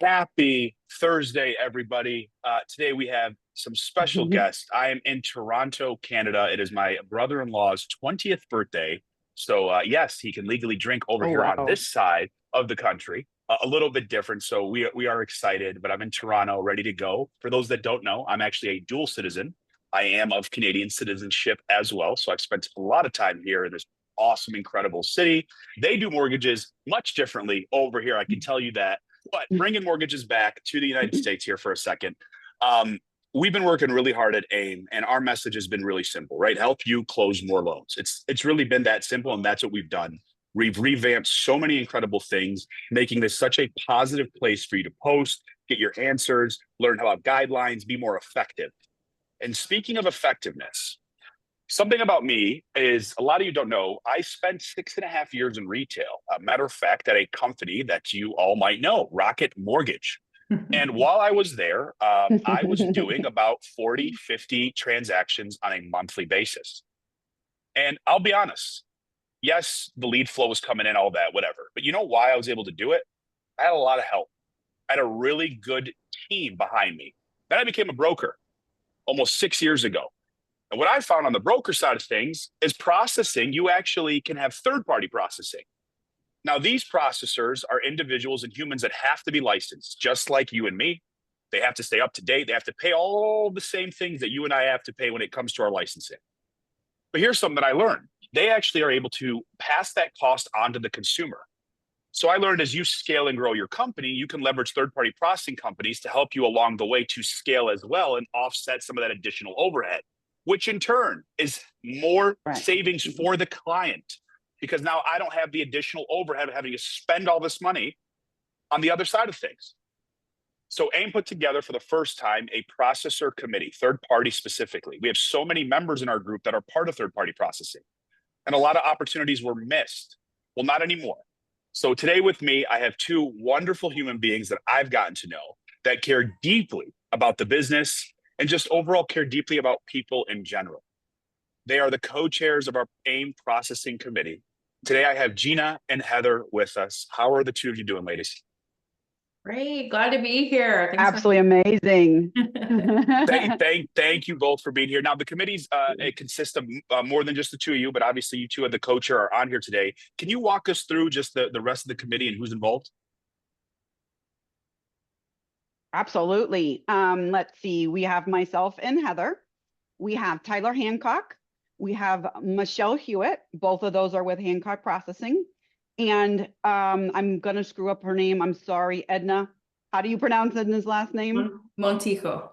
Happy Thursday, everybody. Today we have some special guests. I am in Toronto, Canada. It is my brother-in-law's 20th birthday. So yes, he can legally drink over here on this side of the country. A little bit different. So we are excited, but I'm in Toronto, ready to go. For those that don't know, I'm actually a dual citizen. I am of Canadian citizenship as well. So I've spent a lot of time here in this awesome, incredible city. They do mortgages much differently over here. I can tell you that. But bringing mortgages back to the United States here for a second, we've been working really hard at AIME, and our message has been really simple, right? Help you close more loans. It's really been that simple, and that's what we've done. We've revamped so many incredible things, making this such a positive place for you to post, get your answers, learn about guidelines, be more effective. And speaking of effectiveness, something about me is a lot of you don't know, I spent 6.5 years in retail. Matter of fact, at a company that you all might know, Rocket Mortgage. And while I was there, I was doing about 40, 50 transactions on a monthly basis. And I'll be honest, yes, the lead flow was coming in, all that, whatever. But you know why I was able to do it? I had a lot of help. I had a really good team behind me. Then I became a broker almost 6 years ago. And what I found on the broker side of things is processing, you actually can have third-party processing. Now, these processors are individuals and humans that have to be licensed, just like you and me. They have to stay up to date. They have to pay all the same things that you and I have to pay when it comes to our licensing. But here's something that I learned. They actually are able to pass that cost on to the consumer. So I learned as you scale and grow your company, you can leverage third-party processing companies to help you along the way to scale as well and offset some of that additional overhead, which in turn is more savings for the client, because now I don't have the additional overhead of having to spend all this money on the other side of things. So AIME put together for the first time a processor committee, third party specifically. We have so many members in our group that are part of third party processing, and a lot of opportunities were missed. Well, not anymore. So today with me, I have two wonderful human beings that I've gotten to know that care deeply about the business and just overall care deeply about people in general. They are the co-chairs of our AIME processing committee. Today, I have Gina and Heather with us. How are the two of you doing, ladies? Great, glad to be here. Thanks. Absolutely amazing. Thank you both for being here. Now, the committees, it consists of more than just the two of you, but obviously you two of the co-chair are on here today. Can you walk us through just the rest of the committee and who's involved? Absolutely. Let's see. We have myself and Heather. We have Tyler Hancock. We have Michelle Hewitt. Both of those are with Hancock Processing. And I'm going to screw up her name. I'm sorry, Edna. How do you pronounce Edna's last name? Montijo.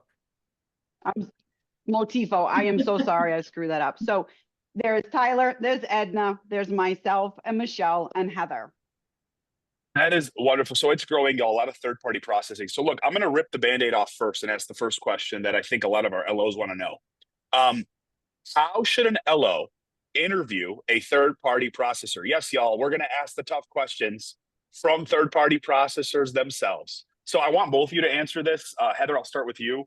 Motifo. I am so sorry I screwed that up. So there's Tyler, there's Edna, there's myself and Michelle and Heather. That is wonderful. So it's growing, y'all, a lot of third-party processing. So look, I'm going to rip the Band-Aid off first and ask the first question that I think a lot of our LOs want to know. How should an LO interview a third-party processor? Yes, y'all, we're going to ask the tough questions from third-party processors themselves. So I want both of you to answer this. Heather, I'll start with you.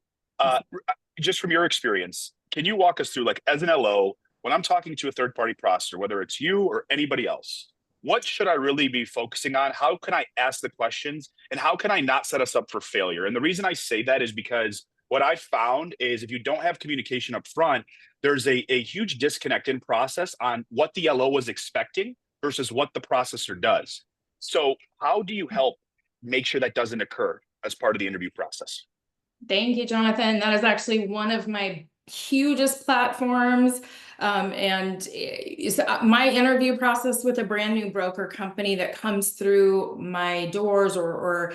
Just from your experience, can you walk us through, like, as an LO, when I'm talking to a third-party processor, whether it's you or anybody else, what should I really be focusing on? How can I ask the questions? And how can I not set us up for failure? And the reason I say that is because what I found is if you don't have communication up front, there's a huge disconnect in process on what the LO was expecting versus what the processor does. So how do you help make sure that doesn't occur as part of the interview process? Thank you, Jonathan. That is actually one of my hugest platforms. And my interview process with a brand new broker company that comes through my doors or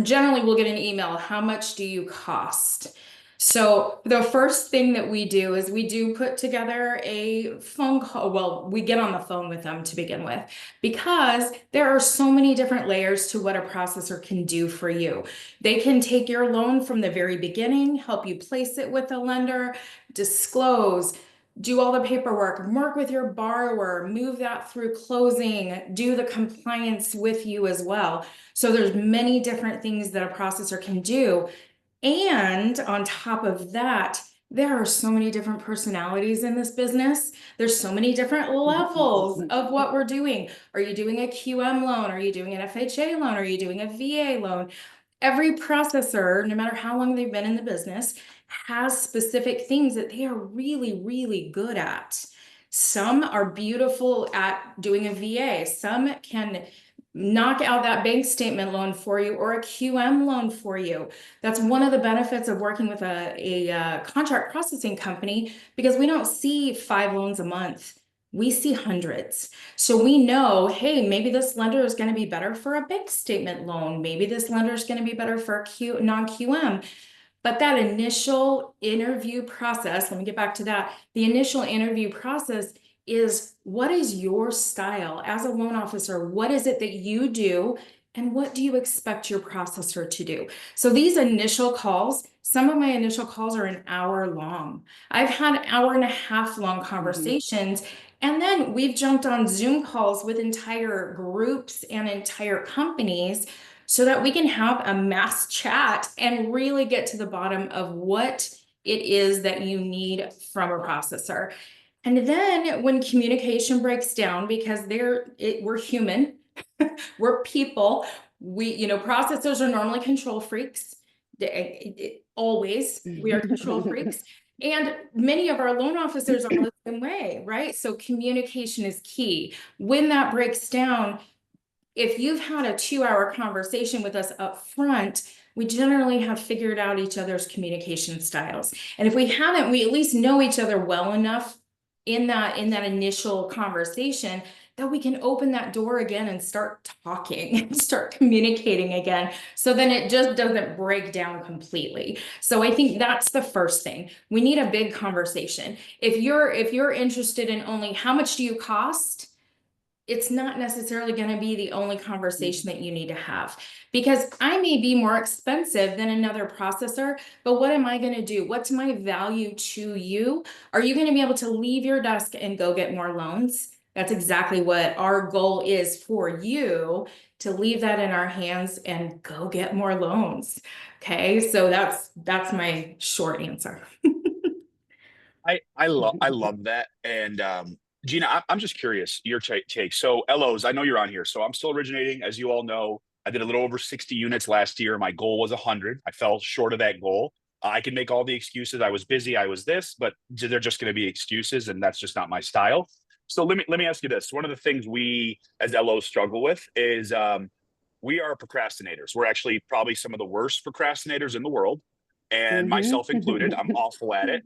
generally we'll get an email, how much do you cost? So the first thing that we do is we do put together a phone call. Well, we get on the phone with them to begin with, because there are so many different layers to what a processor can do for you. They can take your loan from the very beginning, help you place it with a lender, disclose, do all the paperwork, work with your borrower, move that through closing, do the compliance with you as well. So there's many different things that a processor can do. And on top of that, There are so many different personalities in this business. There's so many different levels of what we're doing. Are you doing a QM loan? Are you doing an FHA loan? Are you doing a VA loan? Every processor, no matter how long they've been in the business, has specific things that they are really, really good at. Some are beautiful at doing a VA. Some can knock out that bank statement loan for you or a QM loan for you. That's one of the benefits of working with a contract processing company, because we don't see 5 loans a month. We see hundreds. So we know, hey, maybe this lender is going to be better for a bank statement loan. Maybe this lender is going to be better for a non-QM. But that initial interview process, let me get back to that. The initial interview process is, what is your style as a loan officer? What is it that you do? And what do you expect your processor to do? So these initial calls, some of my initial calls are an hour long. I've had 1.5 hour long conversations. And then we've jumped on Zoom calls with entire groups and entire companies so that we can have a mass chat and really get to the bottom of what it is that you need from a processor. And then when communication breaks down, because we're human, we're people, processors are normally control freaks. Always, we are control freaks. And many of our loan officers are the same way, right? So communication is key. When that breaks down, if you've had a 2-hour conversation with us up front, we generally have figured out each other's communication styles. And if we haven't, we at least know each other well enough in that initial conversation that we can open that door again and start talking and start communicating again. So then it just doesn't break down completely. So I think that's the first thing. We need a big conversation. If you're interested in only how much do you cost, it's not necessarily going to be the only conversation that you need to have, because I may be more expensive than another processor, but what am I going to do? What's my value to you? Are you going to be able to leave your desk and go get more loans? That's exactly what our goal is for you, to leave that in our hands and go get more loans. Okay, so that's my short answer. I love that. And Gina, I'm just curious your take. So LOs, I know you're on here. So I'm still originating, as you all know. I did a little over 60 units last year. My goal was 100. I fell short of that goal. I can make all the excuses. I was busy. I was this, but they're just going to be excuses, and that's just not my style. So let me ask you this. One of the things we as LOs struggle with is we are procrastinators. We're actually probably some of the worst procrastinators in the world, and myself included. I'm awful at it.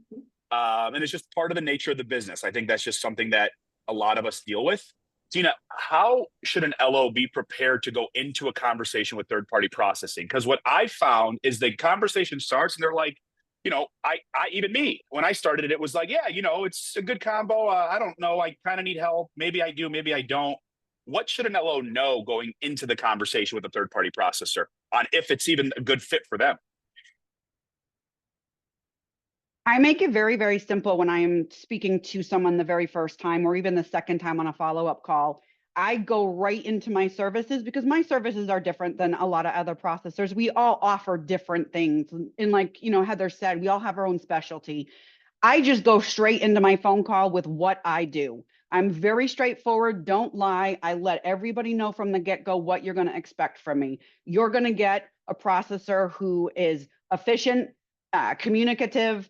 And it's just part of the nature of the business. I think that's just something that a lot of us deal with. Gina, how should an LO be prepared to go into a conversation with third-party processing? Because what I found is the conversation starts and they're like, even me, when I started it was like, yeah, it's a good combo. I don't know. I kind of need help. Maybe I do, maybe I don't. What should an LO know going into the conversation with a third-party processor on if it's even a good fit for them? I make it very, very simple when I am speaking to someone the very first time or even the second time on a follow-up call. I go right into my services because my services are different than a lot of other processors. We all offer different things. And like, Heather said, we all have our own specialty. I just go straight into my phone call with what I do. I'm very straightforward. Don't lie. I let everybody know from the get-go what you're going to expect from me. You're going to get a processor who is efficient, communicative,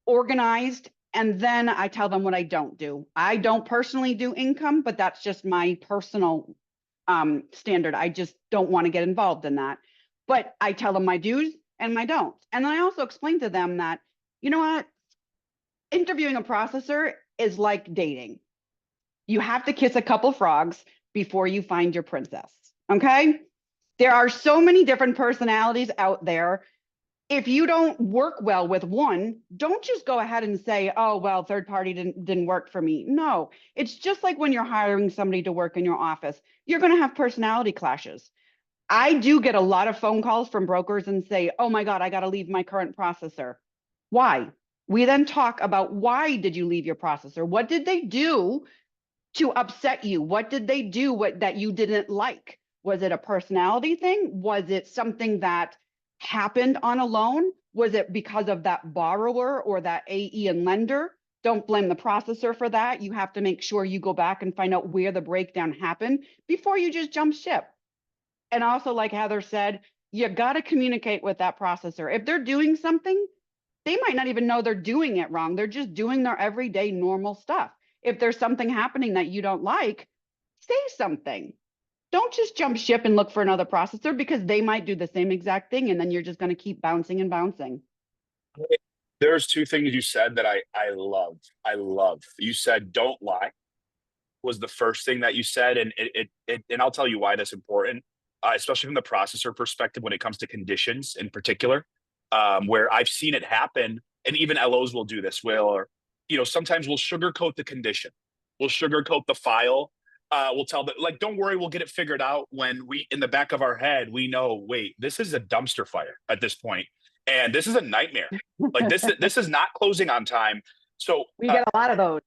organized, and then I tell them what I don't do. I don't personally do income, but that's just my personal standard. I just don't want to get involved in that. But I tell them my do's and my don'ts. And then I also explain to them that, you know what? Interviewing a processor is like dating. You have to kiss a couple frogs before you find your princess. Okay? There are so many different personalities out there. If you don't work well with one, don't just go ahead and say, oh, well, third party didn't work for me. No, it's just like when you're hiring somebody to work in your office, you're going to have personality clashes. I do get a lot of phone calls from brokers and say, oh my God, I got to leave my current processor. Why? We then talk about why did you leave your processor? What did they do to upset you? What did they do that you didn't like? Was it a personality thing? Was it something that happened on a loan? Was it because of that borrower or that AE and lender? Don't blame the processor for that. You have to make sure you go back and find out where the breakdown happened before you just jump ship. And also, like Heather said, you got to communicate with that processor. If they're doing something, they might not even know they're doing it wrong. They're just doing their everyday normal stuff. If there's something happening that you don't like, say something. Don't just jump ship and look for another processor, because they might do the same exact thing, and then you're just going to keep bouncing and bouncing. There's two things you said that I love. I love. You said don't lie was the first thing that you said, and and I'll tell you why that's important, especially from the processor perspective when it comes to conditions in particular, where I've seen it happen, and even LOs will do this. Where, you know, sometimes we'll sugarcoat the condition, we'll sugarcoat the file. We'll tell them, like, don't worry, we'll get it figured out, when we, in the back of our head, we know, wait, this is a dumpster fire at this point, and this is a nightmare. Like this is not closing on time. So We get a lot of those.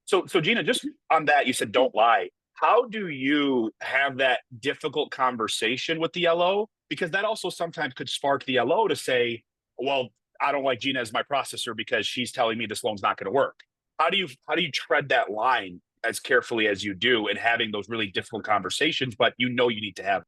so Gina, just on that, you said don't lie. How do you have that difficult conversation with the LO? Because that also sometimes could spark the LO to say, well, I don't like Gina as my processor because she's telling me this loan's not going to work. How do you tread that line as carefully as you do, and having those really difficult conversations, but you know you need to have?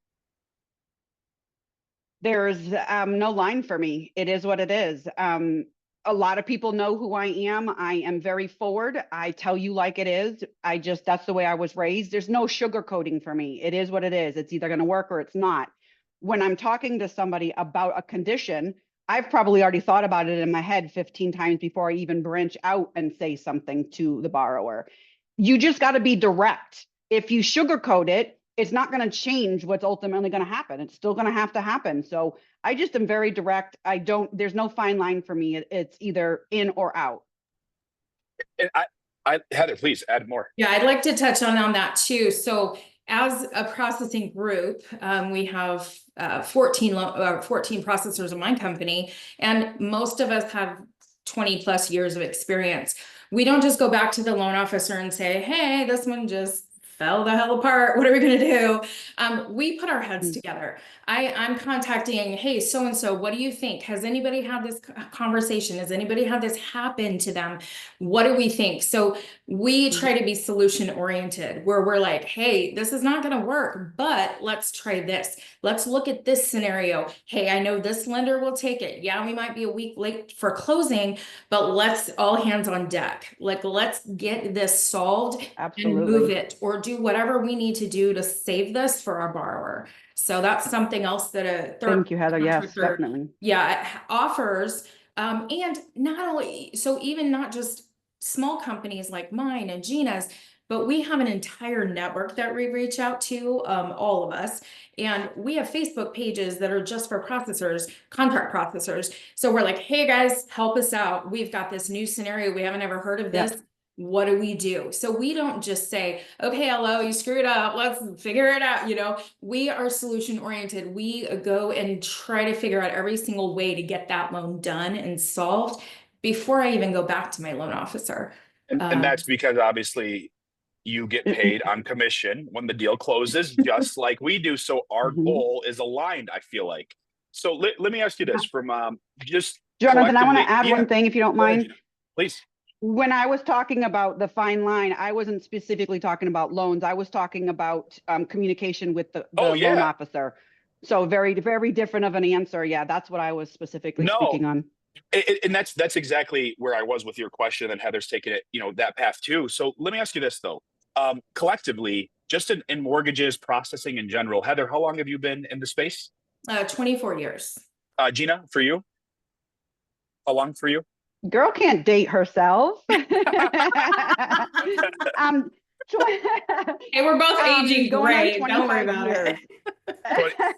There's no line for me. It is what it is. A lot of people know who I am. I am very forward. I tell you like it is. That's the way I was raised. There's no sugarcoating for me. It is what it is. It's either going to work or it's not. When I'm talking to somebody about a condition, I've probably already thought about it in my head 15 times before I even branch out and say something to the borrower. You just got to be direct. If you sugarcoat it, it's not going to change what's ultimately going to happen. It's still going to happen. So I just am very direct. There's no fine line for me. It's either in or out. And Heather, please add more. Yeah, I'd like to touch on that too. So as a processing group, we have 14 processors in my company, and most of us have 20 plus years of experience. We don't just go back to the loan officer and say, hey, this one just fell the hell apart. What are we going to do? We put our heads together. I'm contacting, hey, so-and-so, what do you think? Has anybody had this conversation? Has anybody had this happen to them? What do we think? So we try to be solution oriented, where we're like, hey, this is not going to work, but let's try this. Let's look at this scenario. Hey, I know this lender will take it. Yeah, we might be a week late for closing, but let's all hands on deck. Like, let's get this solved. Absolutely. And move it, or do whatever we need to do to save this for our borrower. So that's something else that a third. Thank you, Heather. Yes, definitely. Yeah, offers. And not only, so even not just small companies like mine and Gina's, but we have an entire network that we reach out to, all of us. And we have Facebook pages that are just for processors, contract processors. So we're like, hey guys, help us out. We've got this new scenario. We haven't ever heard of this. Yep. What do we do? So we don't just say, okay, hello, you screwed up, let's figure it out. You know, we are solution oriented. We go and try to figure out every single way to get that loan done and solved before I even go back to my loan officer. And that's because obviously you get paid on commission when the deal closes, just like we do. So our goal is aligned, I feel like. So let me ask you this from just Jonathan, I want to add one thing, if you don't mind. Please. When I was talking about the fine line, I wasn't specifically talking about loans. I was talking about communication with the loan officer. So very, very different of an answer. Yeah, that's what I was specifically speaking on. And that's exactly where I was with your question, and Heather's taken it, you know, that path too. So let me ask you this though. Collectively, just in mortgages, processing in general, Heather, how long have you been in the space? 24 years. Gina, for you? How long for you? Girl can't date herself. Hey, we're both aging great. Don't worry about it.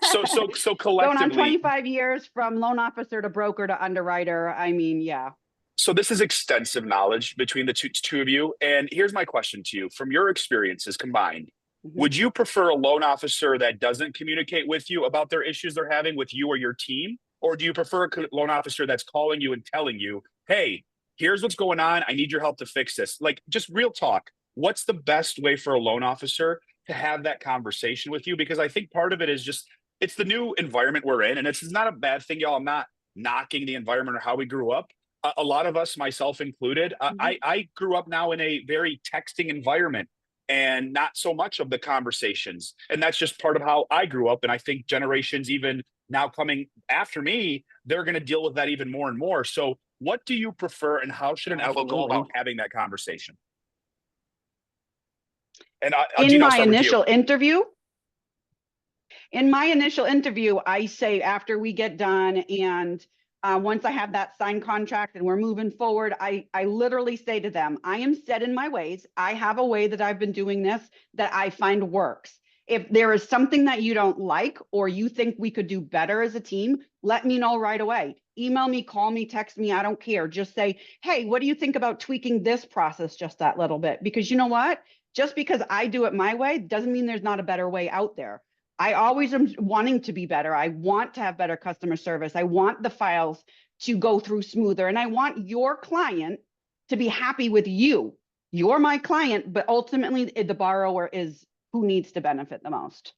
So collectively, going on 25 years from loan officer to broker to underwriter. I mean, yeah. So this is extensive knowledge between the two of you. And here's my question to you: from your experiences combined, would you prefer a loan officer that doesn't communicate with you about their issues they're having with you or your team? Or do you prefer a loan officer that's calling you and telling you, hey, here's what's going on, I need your help to fix this? Like, just real talk. What's the best way for a loan officer to have that conversation with you? Because I think part of it is just, it's the new environment we're in, and it's not a bad thing, y'all. I'm not knocking the environment or how we grew up. A lot of us, myself included, I grew up now in a very texting environment and not so much of the conversations. And that's just part of how I grew up. And I think generations even now coming after me, they're going to deal with that even more and more. So what do you prefer, and how should an LO go about having that conversation? And in Gina, my initial interview, I say after we get done and once I have that signed contract and we're moving forward, I literally say to them, I am set in my ways. I have a way that I've been doing this that I find works. If there is something that you don't like or you think we could do better as a team, let me know right away. Email me, call me, text me. I don't care. Just say, hey, what do you think about tweaking this process just that little bit? Because you know what? Just because I do it my way doesn't mean there's not a better way out there. I always am wanting to be better. I want to have better customer service. I want the files to go through smoother. And I want your client to be happy with you. You're my client, but ultimately the borrower is who needs to benefit the most.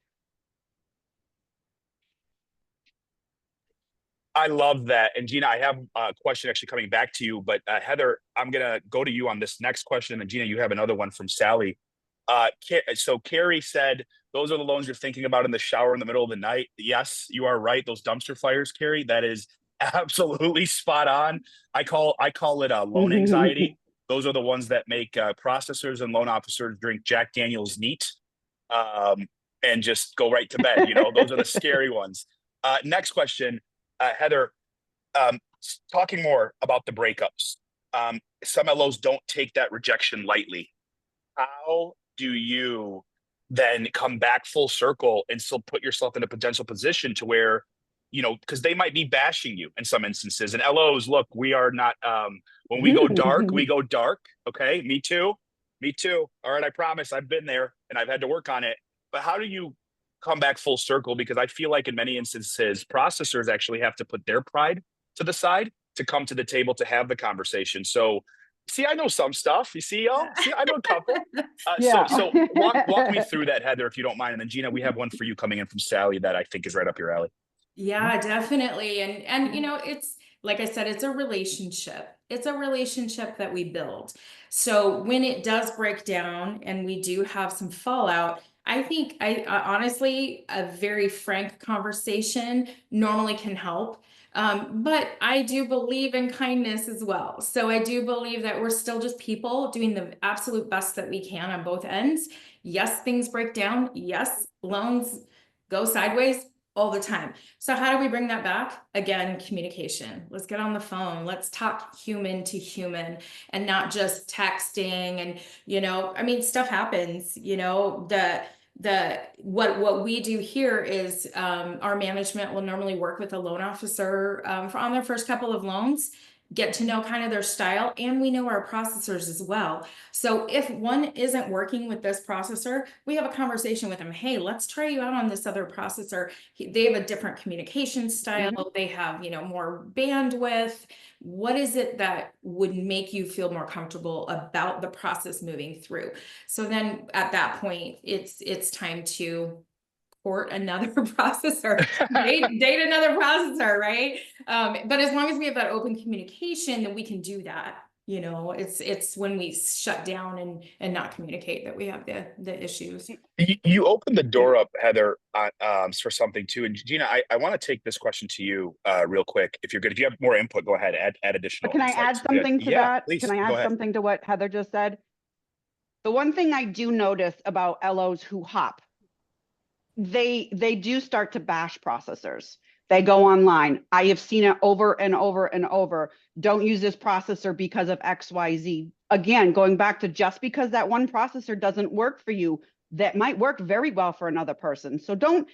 I love that. And Gina, I have a question actually coming back to you, but Heather, I'm going to go to you on this next question. And Gina, you have another one from Sally. So Carrie said, those are the loans you're thinking about in the shower in the middle of the night. Yes, you are right. Those dumpster fires, Carrie, that is absolutely spot on. I call it loan anxiety. Those are the ones that make processors and loan officers drink Jack Daniel's neat and just go right to bed. You know, those are the scary ones. Next question, Heather, talking more about the breakups. Some LOs don't take that rejection lightly. How do you then come back full circle and still put yourself in a potential position to where, you know, because they might be bashing you in some instances. And LOs, look, we are not, when we go dark, we go dark. Okay, me too. All right, I promise I've been there and I've had to work on it. But how do you come back full circle? Because I feel like in many instances, processors actually have to put their pride to the side to come to the table to have the conversation. So see, I know some stuff. You see, y'all? See, I know a couple. Yeah. So walk me through that, Heather, if you don't mind. And then Gina, we have one for you coming in from Sally that I think is right up your alley. Yeah, definitely. And you know, it's like I said, it's a relationship. It's a relationship that we build. So when it does break down and we do have some fallout, I think I honestly, a very frank conversation normally can help. But I do believe in kindness as well. So I do believe that we're still just people doing the absolute best that we can on both ends. Yes, things break down. Yes, loans go sideways all the time. So how do we bring that back? Again, communication. Let's get on the phone. Let's talk human to human and not just texting. And, you know, I mean, stuff happens, you know, what we do here is our management will normally work with a loan officer on their first couple of loans, get to know kind of their style, and we know our processors as well. So if one isn't working with this processor, we have a conversation with them. Hey, let's try you out on this other processor. They have a different communication style. They have, you know, more bandwidth. What is it that would make you feel more comfortable about the process moving through? So then at that point, it's time to court another processor, date another processor, right? But as long as we have that open communication, then we can do that. You know, it's when we shut down and not communicate that we have the issues. You opened the door up, Heather, for something too. And Gina, I want to take this question to you real quick. If you're good, if you have more input, go ahead, add additional. Can I add something to that? Please, can I add something to what Heather just said? The one thing I do notice about LOs who hop, they do start to bash processors. They go online. I have seen it over and over and over. Don't use this processor because of XYZ. Again, going back to just because that one processor doesn't work for you, that might work very well for another person. So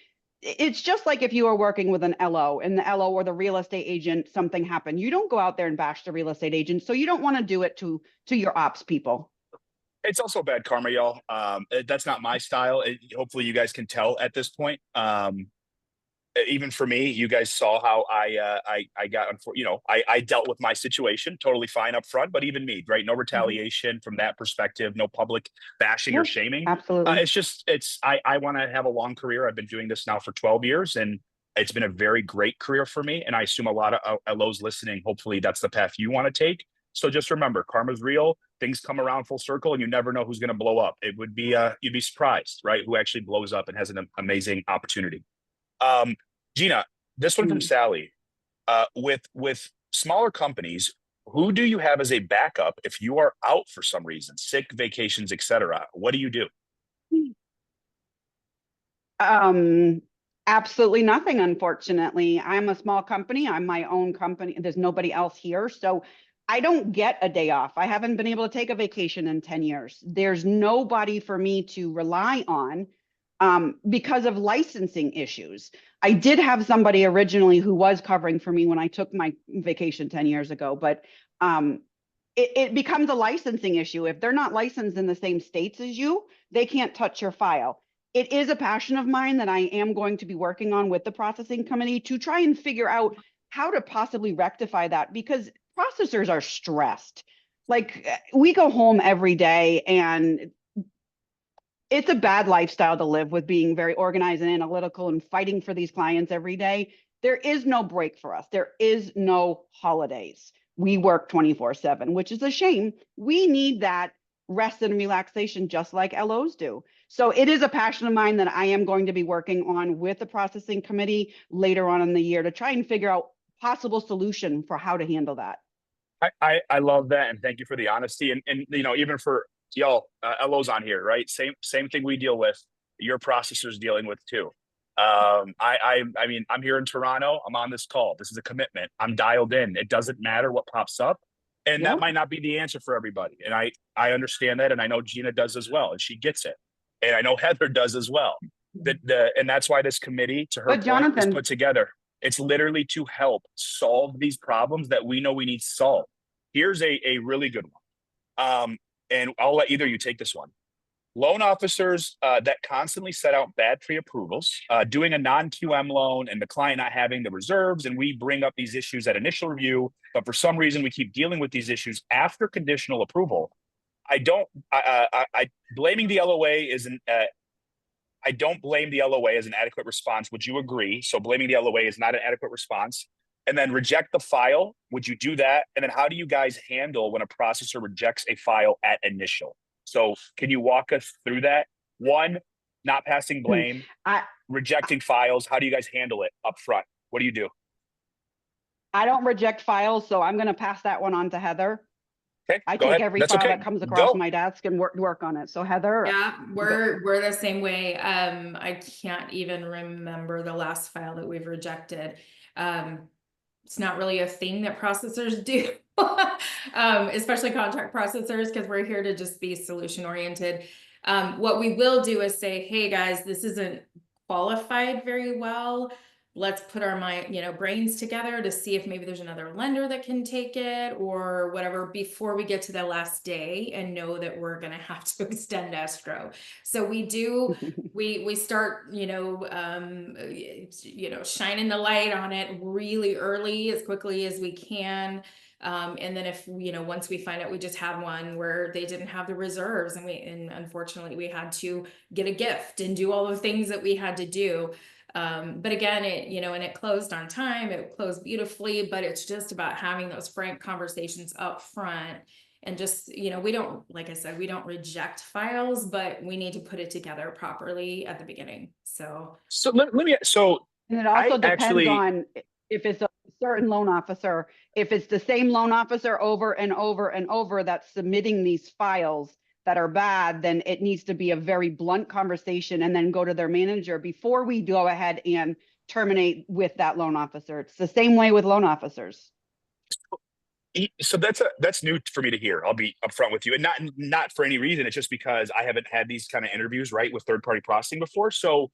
it's just like if you are working with an LO and the LO or the real estate agent, something happened. You don't go out there and bash the real estate agent. So you don't want to do it to your ops people. It's also bad karma, y'all. That's not my style. Hopefully you guys can tell at this point. Even for me, you guys saw how I got, you know, I dealt with my situation totally fine up front, but even me, right? No retaliation from that perspective, no public bashing or shaming. Absolutely. I want to have a long career. I've been doing this now for 12 years and It's been a very great career for me. And I assume a lot of LOs listening, hopefully that's the path you want to take. So just remember, karma's real. Things come around full circle and you never know who's going to blow up. It would be, you'd be surprised, right? Who actually blows up and has an amazing opportunity. Gina, this one from Sally, with smaller companies, who do you have as a backup if you are out for some reason, sick, vacations, etc.? What do you do? Absolutely nothing, unfortunately. I'm a small company. I'm my own company. There's nobody else here. So I don't get a day off. I haven't been able to take a vacation in 10 years. There's nobody for me to rely on because of licensing issues. I did have somebody originally who was covering for me when I took my vacation 10 years ago, but it becomes a licensing issue. If they're not licensed in the same states as you, they can't touch your file. It is a passion of mine that I am going to be working on with the processing committee to try and figure out how to possibly rectify that, because processors are stressed. Like, we go home every day and it's a bad lifestyle to live with, being very organized and analytical and fighting for these clients every day. There is no break for us. There is no holidays. We work 24/7, which is a shame. We need that rest and relaxation just like LOs do. So it is a passion of mine that I am going to be working on with the processing committee later on in the year to try and figure out possible solution for how to handle that. I love that, and thank you for the honesty. And you know, even for y'all LOs on here, right? Same thing we deal with. Your processors dealing with too. I mean, I'm here in Toronto. I'm on this call. This is a commitment. I'm dialed in. It doesn't matter what pops up, and that might not be the answer for everybody. And I understand that, and I know Gina does as well, and she gets it, and I know Heather does as well. And that's why this committee, to her point, Jonathon, is put together. It's literally to help solve these problems that we know we need solved. Here's a really good one. And I'll let either of you take this one. Loan officers that constantly set out bad pre-approvals, doing a non-QM loan and the client not having the reserves, and we bring up these issues at initial review, but for some reason we keep dealing with these issues after conditional approval. Blaming the LOA isn't. I don't blame the LOA as an adequate response. Would you agree? So blaming the LOA is not an adequate response. And then reject the file. Would you do that? And then how do you guys handle when a processor rejects a file at initial? So can you walk us through that? One, not passing blame, rejecting files. How do you guys handle it up front? What do you do? I don't reject files, so I'm going to pass that one on to Heather. Okay, I take every file that comes across my desk and work on it. So Heather. Yeah, we're the same way. I can't even remember the last file that we've rejected. It's not really a thing that processors do, especially contract processors, because we're here to just be solution oriented. What we will do is say, hey guys, this isn't qualified very well. Let's put our brains together to see if maybe there's another lender that can take it or whatever before we get to the last day and know that we're going to have to extend escrow. So we do, we start, shining the light on it really early, as quickly as we can. And then if, once we find out we just had one where they didn't have the reserves and unfortunately we had to get a gift and do all the things that we had to do. But again, and it closed on time, it closed beautifully, but it's just about having those frank conversations up front and just, we don't, like I said, we don't reject files, but we need to put it together properly at the beginning. So and it also depends on if it's a certain loan officer, if it's the same loan officer over and over and over that's submitting these files that are bad, then it needs to be a very blunt conversation and then go to their manager before we go ahead and terminate with that loan officer. It's the same way with loan officers. So that's new for me to hear. I'll be upfront with you, and not for any reason. It's just because I haven't had these kind of interviews, right, with third-party processing before. So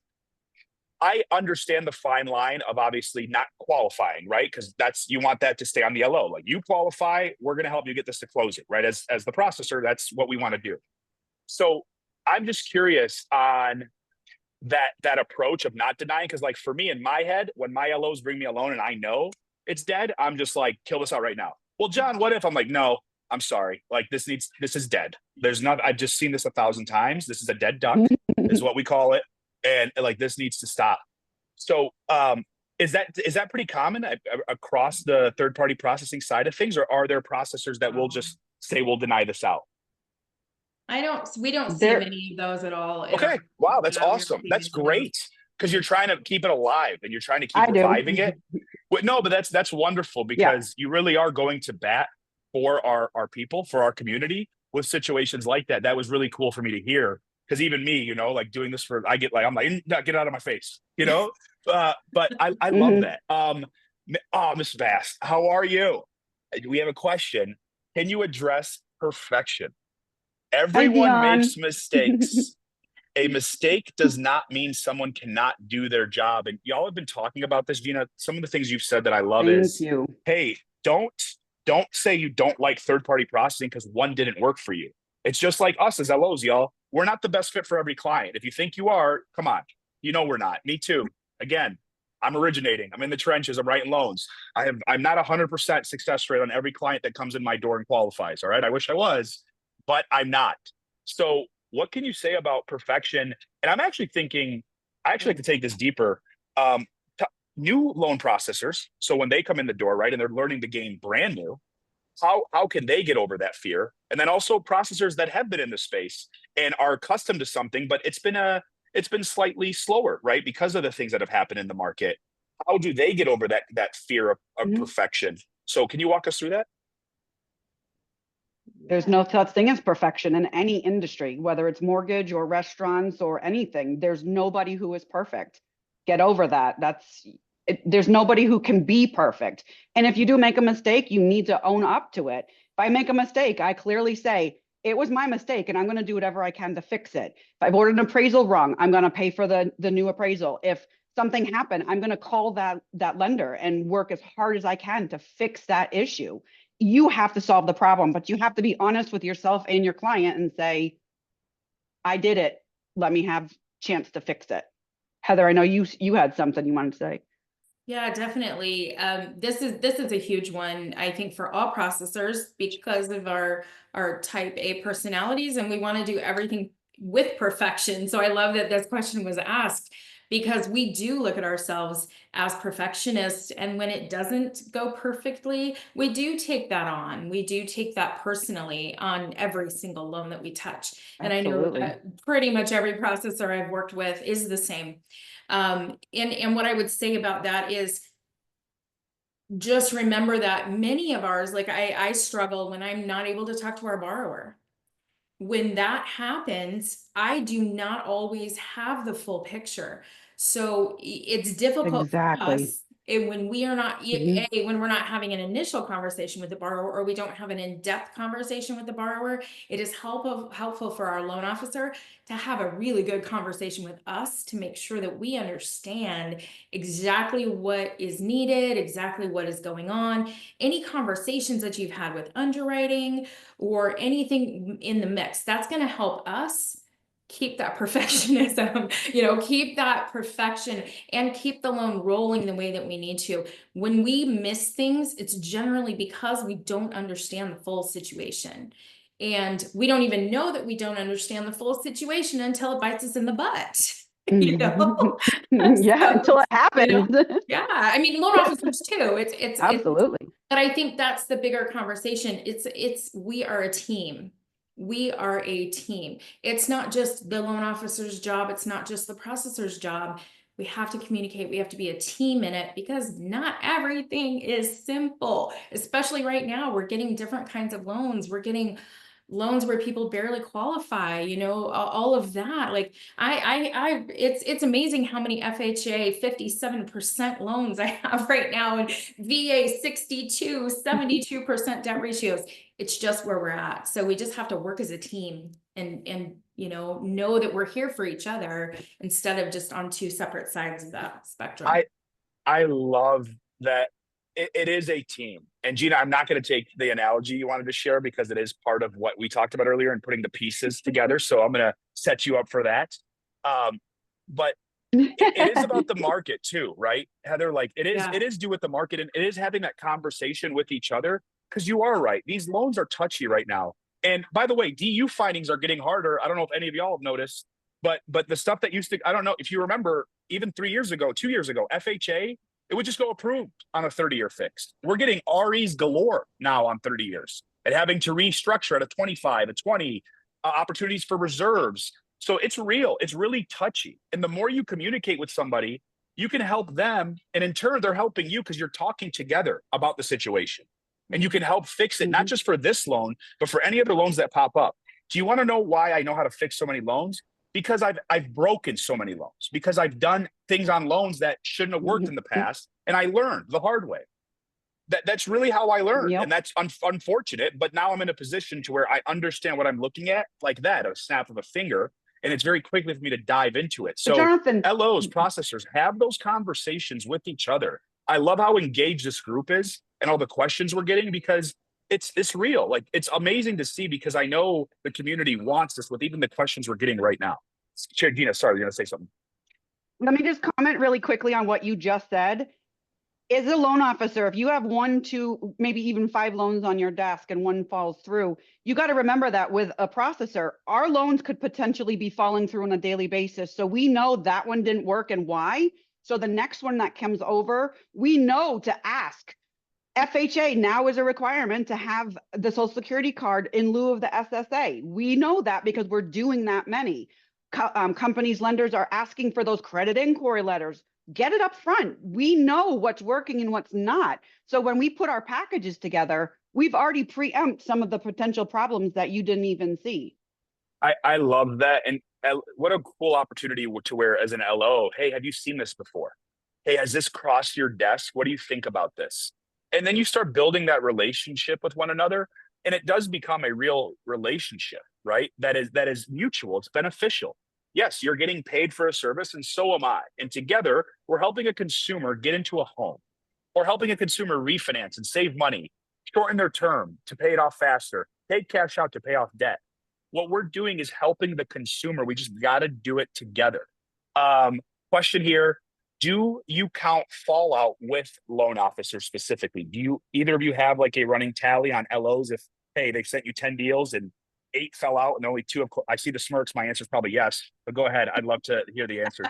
I understand the fine line of obviously not qualifying, right? Because you want that to stay on the LO. Like, you qualify, we're going to help you get this to close it, right? As the processor, that's what we want to do. So I'm just curious on that approach of not denying, because like for me in my head, when my LOs bring me a loan and I know it's dead, I'm just like, kill this out right now. Well, John, what if? I'm like, no, I'm sorry. Like, this is dead. There's not, I've just seen this 1,000 times. This is a dead duck is what we call it. And like, this needs to stop. So Is that pretty common across the third party processing side of things, or are there processors that will just say we'll deny this out? We don't see There, many of those at all. Okay, wow, that's We don't awesome. see That's many of those. great because you're trying to keep it alive and you're trying to keep I do. reviving it. Well, no, but that's wonderful Yeah. because you really are going to bat for our people, for our community with situations like that. That was really cool for me to hear because even me, you know, like doing this for, I get like, I'm like, "No, get out of my face," you know. But I love Mhm. that. Miss Bass, how are you? We have a question. Can you address perfection? Hi, Everyone Dion. makes mistakes. A mistake does not mean someone cannot do their job. And y'all have been talking about this, Gina. Some of the things you've said that I love Thank is, you. hey, don't say you don't like third-party processing because one didn't work for you. It's just like us as LOs, y'all. We're not the best fit for every client. If you think you are, come on. You know we're not. Me too. Again, I'm originating. I'm in the trenches. I'm writing loans. I'm not 100% success rate on every client that comes in my door and qualifies. All right. I wish I was, but I'm not. So what can you say about perfection? And I'm actually thinking, I actually like to take this deeper. Um, New loan processors. So when they come in the door, right, and they're learning the game brand new, how can they get over that fear? And then also processors that have been in the space and are accustomed to something, but it's been slightly slower, right, because of the things that have happened in the market. How do they get over that fear of Mhm. perfection? So can you walk us through that? There's no such thing as perfection in any industry, whether it's mortgage or restaurants or anything. There's nobody who is perfect. Get over that. There's nobody who can be perfect. And if you do make a mistake, you need to own up to it. If I make a mistake, I clearly say, it was my mistake and I'm going to do whatever I can to fix it. If I've ordered an appraisal wrong, I'm going to pay for the new appraisal. If something happened, I'm going to call that lender and work as hard as I can to fix that issue. You have to solve the problem, but you have to be honest with yourself and your client and say, I did it. Let me have chance to fix it. Heather, I know you had something you wanted to say. Yeah, definitely. This is a huge one, I think, for all processors because of our type A personalities, and we want to do everything with perfection. So I love that this question was asked because we do look at ourselves as perfectionists, and when it doesn't go perfectly, we do take that on. We do take that personally on every single loan that we touch. And I know Absolutely. pretty much every processor I've worked with is the same. And what I would say about that is just remember that many of ours, like I struggle when I'm not able to talk to our borrower. When that happens, I do not always have the full picture. So it's difficult for Exactly. us when we are not, Mhm. when we're not having an initial conversation with the borrower, or we don't have an in-depth conversation with the borrower. It is helpful for our loan officer to have a really good conversation with us to make sure that we understand exactly what is needed, exactly what is going on, any conversations that you've had with underwriting or anything in the mix. That's going to help us keep that perfectionism, keep that perfection and keep the loan rolling the way that we need to. When we miss things, it's generally because we don't understand the full situation. And we don't even know that we don't understand the full situation until it bites us in the butt. Yeah, until it So, happens. yeah, I mean, loan officers too. It's Absolutely. but I think that's the bigger conversation. We are a team. We are a team. It's not just the loan officer's job. It's not just the processor's job. We have to communicate. We have to be a team in it because not everything is simple, especially right now. We're getting different kinds of loans. We're getting loans where people barely qualify, all of that. Like it's amazing how many FHA 57% loans I have right now and VA 62, 72% debt ratios. It's just where we're at. So we just have to work as a team and know that we're here for each other instead of just on two separate sides of that spectrum. I love that it is a team. And Gina, I'm not going to take the analogy you wanted to share because it is part of what we talked about earlier and putting the pieces together. So I'm going to set you up for that. But it is about the market too, right, Heather? Like it is due with the market, and it is having that conversation with each other because you are right. These loans are touchy right now. And by the way, DU findings are getting harder. I don't know if any of y'all have noticed, but the stuff that used to, I don't know if you remember, even 3 years ago, 2 years ago, FHA, it would just go approved on a 30-year fixed. We're getting REs galore now on 30 years and having to restructure at a 25, a 20, opportunities for reserves. So it's real. It's really touchy. And the more you communicate with somebody, you can help them. And in turn, they're helping you because you're talking together about the situation. And you can help fix it, not just for this loan, but for any other loans that pop up. Do you want to know why I know how to fix so many loans? Because I've broken so many loans, because I've done things on loans that shouldn't have worked in the past. And I learned the hard way. That's really how I learned. And that's unfortunate. But now I'm in a position to where I understand what I'm looking at like that, a snap of a finger. And it's very quickly for me to dive into it. So Jonathon, LOs, processors, have those conversations with each other. I love how engaged this group is and all the questions we're getting, because it's real. Like, it's amazing to see, because I know the community wants this with even the questions we're getting right now. Gina, sorry, you're going to say something. let me just comment really quickly on what you just said. As a loan officer, if you have 1, 2, maybe even 5 loans on your desk and one falls through, you got to remember that with a processor, our loans could potentially be falling through on a daily basis. So we know that one didn't work and why. So the next one that comes over, we know to ask. FHA now is a requirement to have the Social Security card in lieu of the SSA. We know that because we're doing that many. Companies, lenders are asking for those credit inquiry letters. Get it up front. We know what's working and what's not. So when we put our packages together, we've already preempt some of the potential problems that you didn't even see. I love that. And what a cool opportunity to where, as an LO, hey, have you seen this before? Hey, has this crossed your desk? What do you think about this? And then you start building that relationship with one another, and it does become a real relationship, right? That is mutual. It's beneficial. Yes, you're getting paid for a service, and so am I. And together, we're helping a consumer get into a home, or helping a consumer refinance and save money, shorten their term to pay it off faster, take cash out to pay off debt. What we're doing is helping the consumer. We just got to do it together. Question here. Do you count fallout with loan officers specifically? Do you, either of you, have like a running tally on LOs? If, hey, they sent you 10 deals and 8 fell out and only 2 have, I see the smirks. My answer is probably yes, but go ahead. I'd love to hear the answer.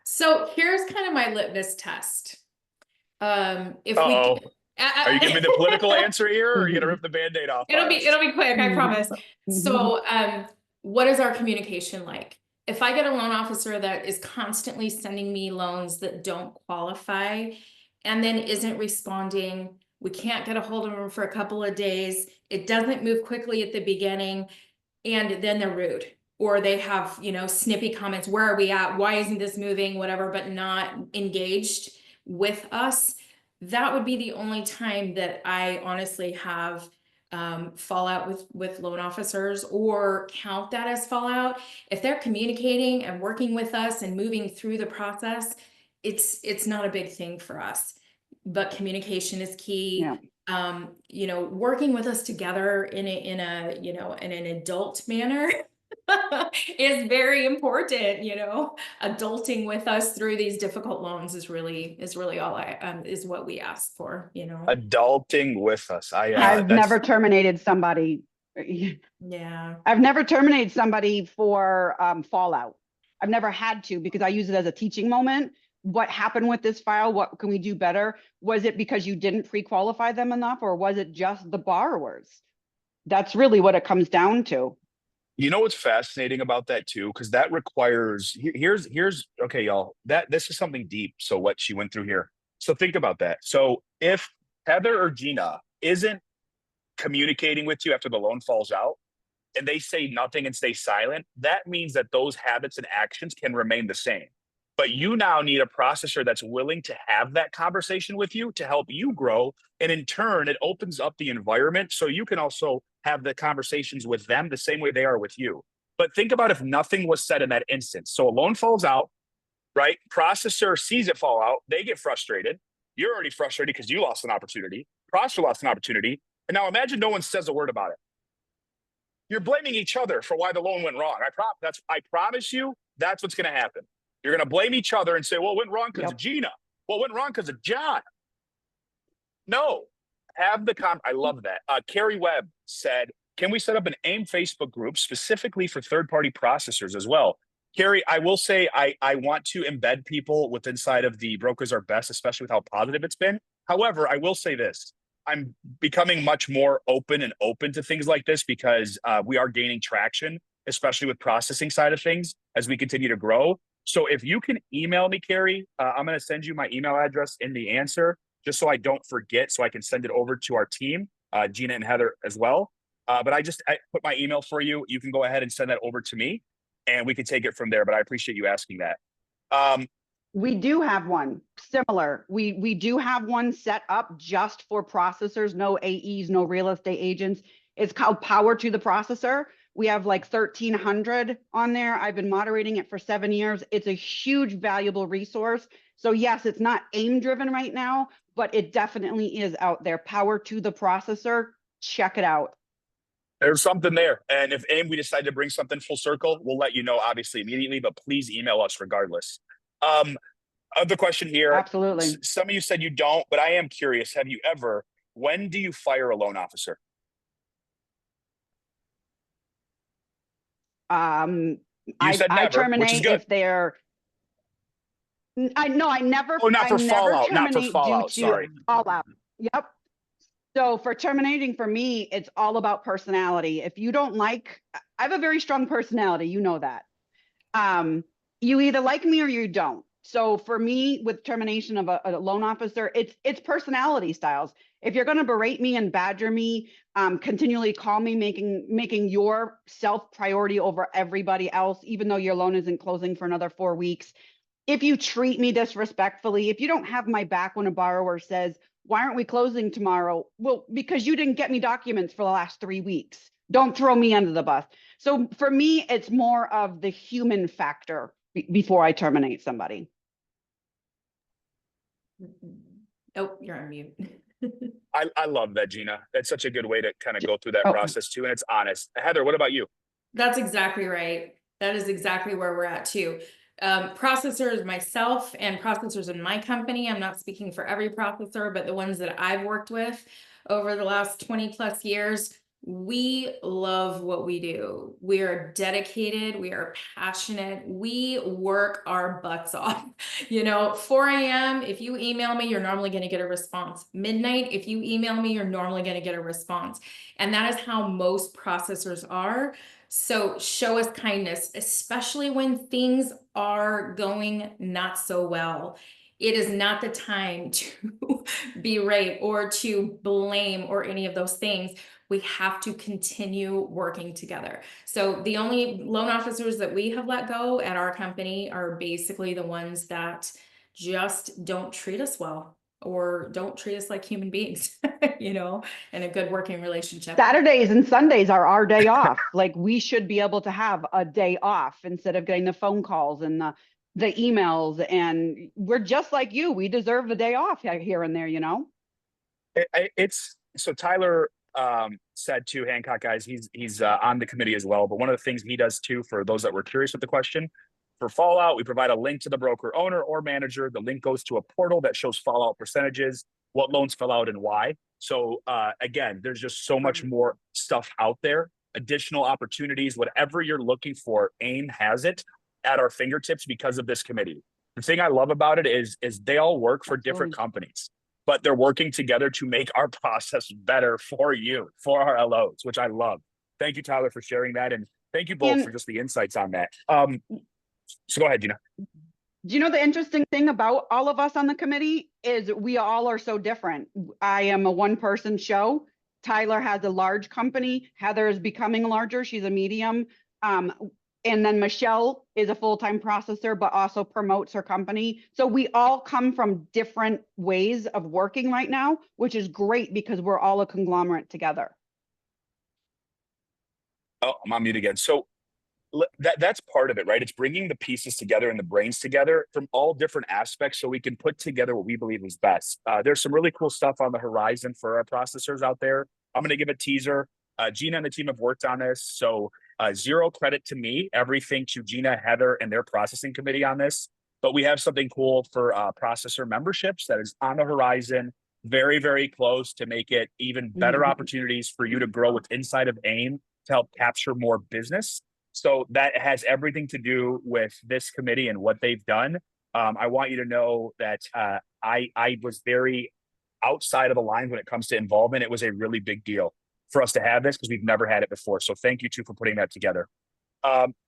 So here's kind of my litmus test. If Uh-oh. we Are you giving me the political answer here, or are you gonna rip the Band-Aid off? it'll be quick, I promise. So what is our communication like? If I get a loan officer that is constantly sending me loans that don't qualify and then isn't responding, we can't get a hold of them for a couple of days, it doesn't move quickly at the beginning, and then they're rude, or they have, you know, snippy comments, where are we at, why isn't this moving, whatever, but not engaged with us, that would be the only time that I honestly have fallout with loan officers, or count that as fallout. If they're communicating and working with us and moving through the process, it's not a big thing for us. But communication is key. Yeah. You know, working with us together in an adult manner is very important. You know, adulting with us through these difficult loans is really all is what we ask for. You know, Adulting with us. I've never terminated somebody. Yeah, I've never terminated somebody for fallout. I've never had to, because I use it as a teaching moment. What happened with this file? What can we do better? Was it because you didn't pre-qualify them enough, or was it just the borrowers? That's really what it comes down to. You know what's fascinating about that too, because that requires, here's okay, y'all, this is something deep. So what she went through here. So think about that. So if Heather or Gina isn't communicating with you after the loan falls out, and they say nothing and stay silent, that means that those habits and actions can remain the same. But you now need a processor that's willing to have that conversation with you to help you grow. And in turn, it opens up the environment so you can also have the conversations with them the same way they are with you. But think about if nothing was said in that instance. So a loan falls out, right? Processor sees it fall out. They get frustrated. You're already frustrated because you lost an opportunity. Processor lost an opportunity. And now imagine no one says a word about it. You're blaming each other for why the loan went wrong. I promise you, that's what's going to happen. You're going to blame each other and say, well, it went wrong because of Gina. Well, it went wrong because of John. No, have the I love that. Carrie Webb said, can we set up an AIME Facebook group specifically for third-party processors as well? Carrie, I will say I want to embed people with inside of the Brokers Are Best, especially with how positive it's been. However, I will say this. I'm becoming much more open to things like this because we are gaining traction, especially with processing side of things as we continue to grow. So if you can email me, Carrie, I'm going to send you my email address in the answer just so I don't forget, so I can send it over to our team, Gina and Heather as well. But I put my email for you. You can go ahead and send that over to me and we can take it from there. But I appreciate you asking that. We do have one similar. We do have one set up just for processors, no AEs, no real estate agents. It's called Power to the Processor. We have like 1,300 on there. I've been moderating it for 7 years. It's a huge, valuable resource. So yes, it's not AIME driven right now, but it definitely is out there. Power to the Processor. Check it out. There's something there. And if AIME, we decide to bring something full circle, we'll let you know, obviously, immediately, but please email us regardless. Other question here. Absolutely. Some of you said you don't, but I am curious. Have you ever, when do you fire a loan officer? I never, terminate if they're, I never, oh, not for fallout, not for terminate fallout, due to sorry. fallout. Yep. So for terminating, for me, it's all about personality. If you don't like, I have a very strong personality, you know that. You either like me or you don't. So for me, with termination of a loan officer, it's personality styles. If you're going to berate me and badger me, continually call me, making your self priority over everybody else, even though your loan isn't closing for another 4 weeks. If you treat me disrespectfully, if you don't have my back when a borrower says, why aren't we closing tomorrow? Well, because you didn't get me documents for the last 3 weeks. Don't throw me under the bus. So for me, it's more of the human factor before I terminate somebody. Oh, you're on mute. I love that, Gina. That's such a good way to kind of go through that process too. And it's honest. Heather, what about you? That's exactly right. That is exactly where we're at too. Processors, myself and processors in my company, I'm not speaking for every processor, but the ones that I've worked with over the last 20 plus years, we love what we do. We are dedicated. We are passionate. We work our butts off. 4 a.m., if you email me, you're normally going to get a response. Midnight, if you email me, you're normally going to get a response. And that is how most processors are. So show us kindness, especially when things are going not so well. It is not the time to berate or to blame or any of those things. We have to continue working together. So the only loan officers that we have let go at our company are basically the ones that just don't treat us well or don't treat us like human beings, in a good working relationship. Saturdays and Sundays are our day off. Like we should be able to have a day off instead of getting the phone calls and the emails. And we're just like you. We deserve a day off here and there, It's so Tyler said to Hancock guys, he's on the committee as well. But one of the things he does too, for those that were curious with the question, for fallout, we provide a link to the broker owner or manager. The link goes to a portal that shows fallout percentages, what loans fell out and why. So again, there's just so much more stuff out there, additional opportunities, whatever you're looking for, AIME has it at our fingertips because of this committee. The thing I love about it is they all work for different companies, but they're working together to make our process better for you, for our LOs, which I love. Thank you, Tyler, for sharing that. And thank you both for just the insights on that. So go ahead, Gina. Do you know the interesting thing about all of us on the committee is we all are so different. I am a one-person show. Tyler has a large company. Heather is becoming larger. She's a medium. And then Michelle is a full-time processor, but also promotes her company. So we all come from different ways of working right now, which is great because we're all a conglomerate together. Oh, I'm on mute again. So that's part of it, right? It's bringing the pieces together and the brains together from all different aspects so we can put together what we believe is best. There's some really cool stuff on the horizon for our processors out there. I'm going to give a teaser. Gina and the team have worked on this. So zero credit to me, everything to Gina, Heather, and their processing committee on this. But we have something cool for processor memberships that is on the horizon, very, very close to make it even better opportunities for you to grow with inside of AIME to help capture more business. So that has everything to do with this committee and what they've done. I want you to know that I was very outside of the lines when it comes to involvement. It was a really big deal for us to have this because we've never had it before. So thank you too for putting that together.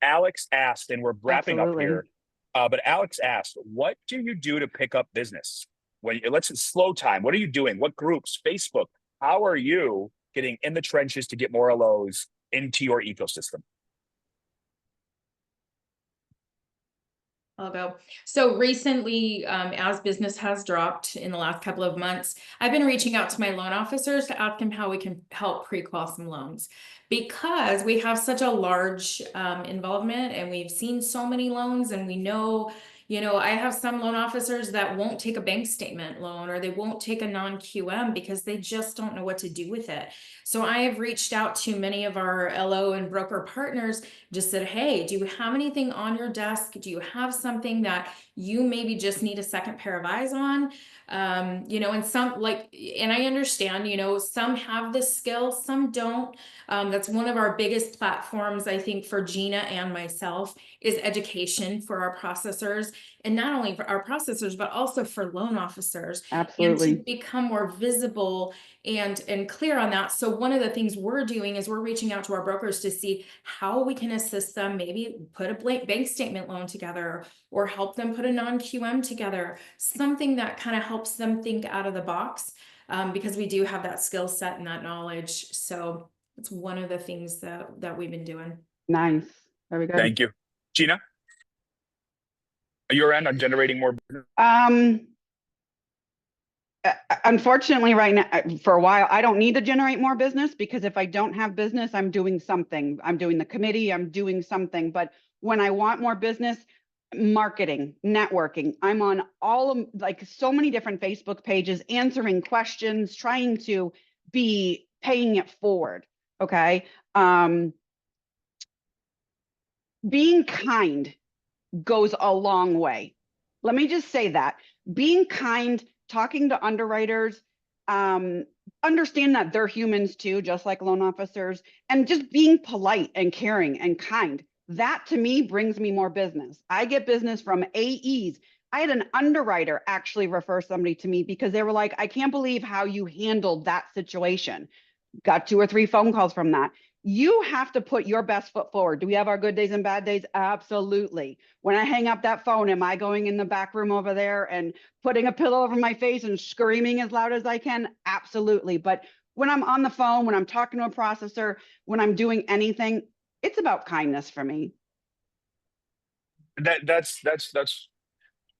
Alex asked, and we're wrapping up here, but Alex asked, what do you do to pick up business? Let's slow time. What are you doing? What groups? Facebook? How are you getting in the trenches to get more LOs into your ecosystem? I'll go. So recently, as business has dropped in the last couple of months, I've been reaching out to my loan officers to ask them how we can help pre-qual some loans, because we have such a large involvement and we've seen so many loans, and we know, I have some loan officers that won't take a bank statement loan, or they won't take a non-QM because they just don't know what to do with it. So I have reached out to many of our LO and broker partners, just said, hey, do you have anything on your desk? Do you have something that you maybe just need a second pair of eyes on? And some and I understand, some have the skill, some don't. That's one of our biggest platforms, I think, for Gina and myself, is education for our processors, and not only for our processors, but also for loan officers. Absolutely. And to become more visible and clear on that. So one of the things we're doing is we're reaching out to our brokers to see how we can assist them, maybe put a blank bank statement loan together, or help them put a non-QM together, something that kind of helps them think out of the box, because we do have that skill set and that knowledge. So it's one of the things that we've been doing. Nice. Very good. Thank you. Gina? Your end on generating more business? Unfortunately, right now, for a while, I don't need to generate more business, because if I don't have business, I'm doing something. I'm doing the committee, I'm doing something. But when I want more business, marketing, networking, I'm on all of so many different Facebook pages, answering questions, trying to be paying it forward. Okay. Being kind goes a long way. Let me just say that. Being kind, talking to underwriters, understand that they're humans too, just like loan officers, and just being polite and caring and kind. That to me brings me more business. I get business from AEs. I had an underwriter actually refer somebody to me because they were like, I can't believe how you handled that situation. Got 2 or 3 phone calls from that. You have to put your best foot forward. Do we have our good days and bad days? Absolutely. When I hang up that phone, am I going in the back room over there and putting a pillow over my face and screaming as loud as I can? Absolutely. But when I'm on the phone, when I'm talking to a processor, when I'm doing anything, it's about kindness for me. That's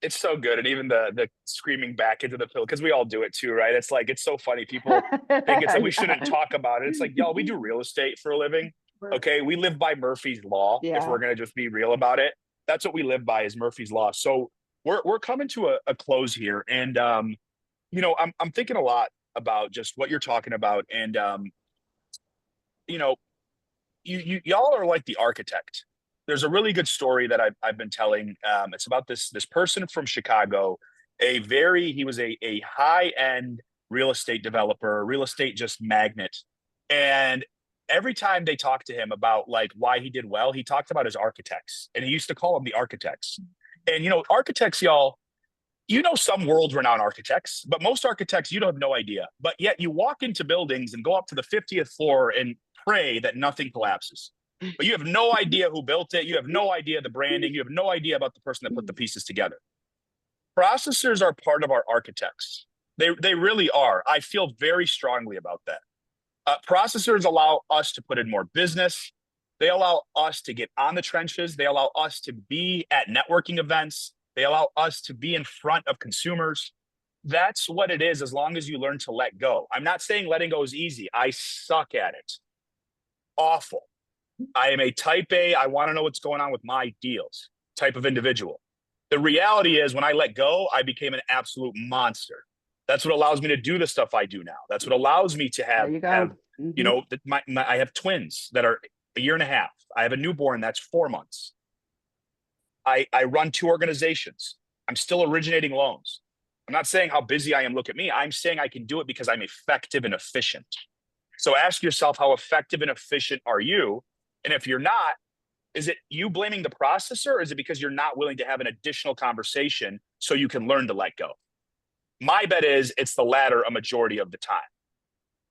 it's so good. And even the screaming back into the pillow, because we all do it too, right? It's like, it's so funny. People think it's that we shouldn't talk about it. It's like, y'all, we do real estate for a living. Okay. We live by Murphy's Law. Yeah. If we're going to just be real about it, that's what we live by, is Murphy's Law. So we're coming to a close here. And, I'm thinking a lot about just what you're talking about. And, y'all are like the architect. There's a really good story that I've been telling. It's about this person from Chicago. He was a high-end real estate developer, real estate just magnet. And every time they talked to him about like why he did well, he talked about his architects, and he used to call them the architects. And architects, y'all, some world-renowned architects, but most architects, you don't have no idea. But yet you walk into buildings and go up to the 50th floor and pray that nothing collapses. But you have no idea who built it. You have no idea the branding. You have no idea about the person that put the pieces together. Processors are part of our architects. They really are. I feel very strongly about that. Processors allow us to put in more business. They allow us to get on the trenches. They allow us to be at networking events. They allow us to be in front of consumers. That's what it is, as long as you learn to let go. I'm not saying letting go is easy. I suck at it. Awful. I am a type A, I want to know what's going on with my deals type of individual. The reality is, when I let go, I became an absolute monster. That's what allows me to do the stuff I do now. That's what allows me to have, I have twins that are 1.5 years. I have a newborn that's 4 months. I run 2 organizations. I'm still originating loans. I'm not saying how busy I am, look at me. I'm saying I can do it because I'm effective and efficient. So ask yourself, how effective and efficient are you? And if you're not, Is it you blaming the processor, or is it because you're not willing to have an additional conversation so you can learn to let go? My bet is it's the latter a majority of the time.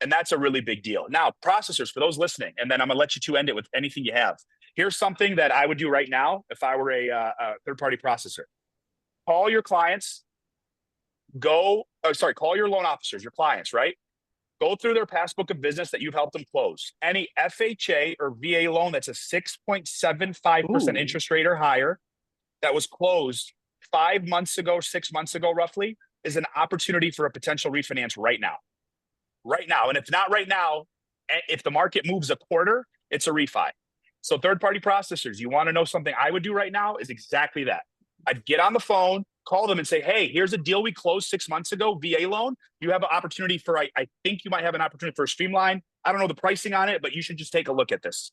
And that's a really big deal. Now, processors, for those listening, and then I'm going to let you two end it with anything you have. Here's something that I would do right now if I were a third-party processor. Call your clients. Call your loan officers, your clients, right? Go through their passbook of business that you've helped them close. Any FHA or VA loan that's a 6.75% interest rate or higher that was closed 5 months ago, 6 months ago, roughly, is an opportunity for a potential refinance right now. Right now. And if not right now, if the market moves a quarter, it's a refi. So third-party processors, you want to know something I would do right now is exactly that. I'd get on the phone, call them and say, hey, here's a deal we closed 6 months ago, VA loan. You have an opportunity for, I think you might have an opportunity for a streamline. I don't know the pricing on it, but you should just take a look at this.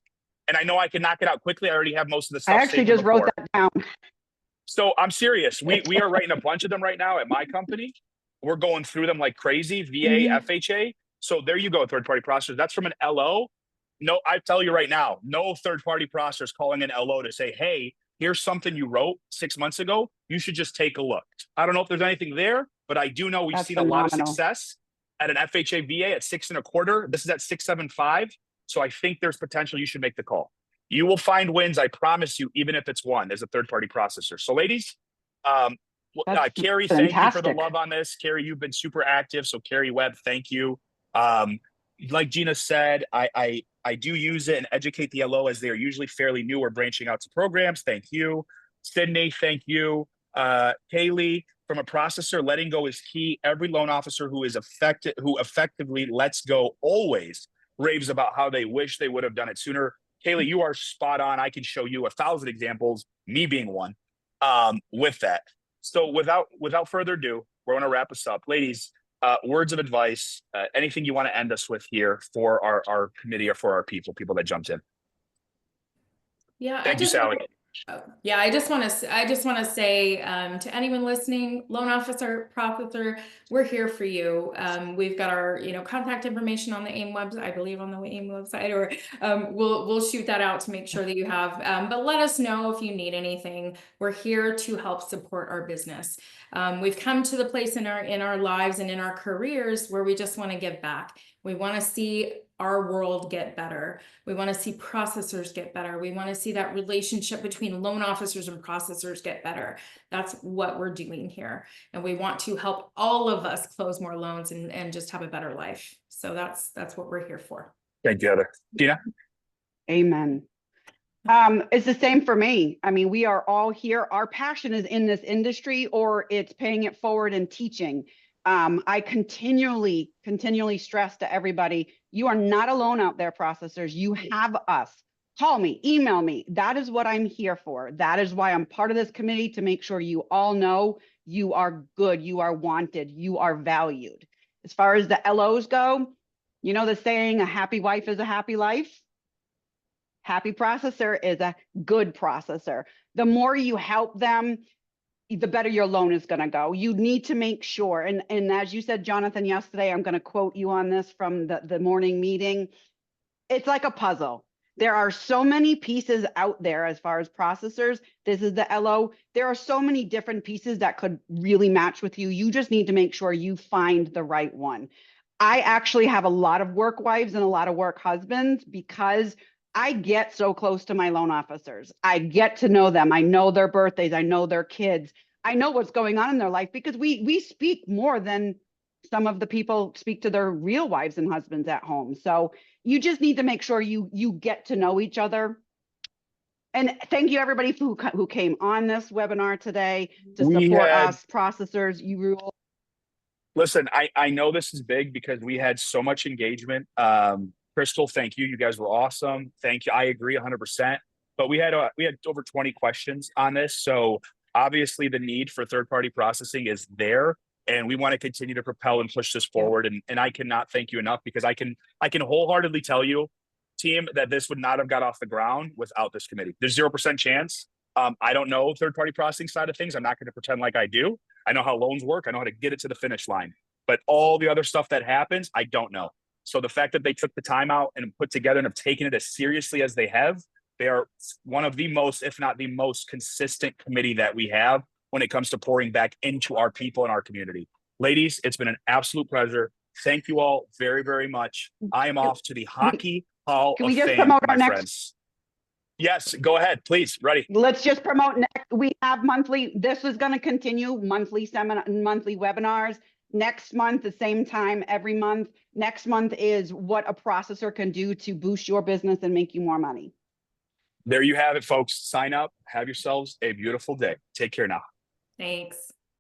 And I know I can knock it out quickly. I already have most of the stuff. I actually just wrote that down. So I'm serious. We are writing a bunch of them right now at my company. We're going through them like crazy, VA, FHA. So there you go, third-party processors. That's from an LO. No, I tell you right now, no third-party processors calling an LO to say, hey, here's something you wrote 6 months ago. You should just take a look. I don't know if there's anything there, but I do know we've seen a lot of success at an FHA VA at 6.25. This is at 6.75. So I think there's potential you should make the call. You will find wins, I promise you, even if it's one as a third-party processor. So ladies, Carrie, thank you for the love on this. Carrie, you've been super active. So Carrie Webb, thank you. Like Gina said, I do use it and educate the LO as they are usually fairly new or branching out to programs. Thank you. Sydney, thank you. Kaylee, from a processor, letting go is key. Every loan officer who effectively lets go always raves about how they wish they would have done it sooner. Kaylee, you are spot on. I can show you 1,000 examples, me being one, with that. So without further ado, we're going to wrap us up. Ladies, words of advice, anything you want to end us with here for our committee or for our people that jumped in. Yeah. Thank you, Sally. Yeah, I just want to say to anyone listening, loan officer, processor, we're here for you. We've got our contact information on the AIME website, I believe on the AIME website, or we'll shoot that out to make sure that you have. But let us know if you need anything. We're here to help support our business. We've come to the place in our lives and in our careers where we just want to give back. We want to see our world get better. We want to see processors get better. We want to see that relationship between loan officers and processors get better. That's what we're doing here. And we want to help all of us close more loans and just have a better life. So that's what we're here for. Thank you, Heather. Gina? Amen. It's the same for me. I mean, we are all here. Our passion is in this industry, or it's paying it forward and teaching. I continually stress to everybody, you are not alone out there, processors. You have us. Call me, email me. That is what I'm here for. That is why I'm part of this committee, to make sure you all know you are good, you are wanted, you are valued. As far as the LOs go, you know the saying, a happy wife is a happy life. Happy processor is a good processor. The more you help them, the better your loan is going to go. You need to make sure. And as you said, Jonathon, yesterday, I'm going to quote you on this from the morning meeting. It's like a puzzle. There are so many pieces out there as far as processors. This is the LO. There are so many different pieces that could really match with you. You just need to make sure you find the right one. I actually have a lot of work wives and a lot of work husbands because I get so close to my loan officers. I get to know them. I know their birthdays. I know their kids. I know what's going on in their life because we speak more than some of the people speak to their real wives and husbands at home. So you just need to make sure you get to know each other. And thank you everybody who came on this webinar today to support us processors. You rule. Listen, I know this is big because we had so much engagement. Crystal, thank you. You guys were awesome. Thank you. I agree 100%. But we had over 20 questions on this. So obviously the need for third-party processing is there, and we want to continue to propel and push this forward. And I cannot thank you enough, because I can wholeheartedly tell you, team, that this would not have got off the ground without this committee. There's 0% chance. I don't know third-party processing side of things. I'm not going to pretend like I do. I know how loans work. I know how to get it to the finish line. But all the other stuff that happens, I don't know. So the fact that they took the time out and put together and have taken it as seriously as they have, They are one of the most, if not the most consistent committee that we have when it comes to pouring back into our people and our community. Ladies, it's been an absolute pleasure. Thank you all very, very much. I am off to the Hockey Hall Can of we just Fame, promote my our next? friends. Yes, go ahead, please. Ready. Let's just promote next. We have monthly, this is going to continue monthly seminar, monthly webinars. Next month, the same time every month. Next month is what a processor can do to boost your business and make you more money. There you have it, folks. Sign up. Have yourselves a beautiful day. Take care now. Thanks.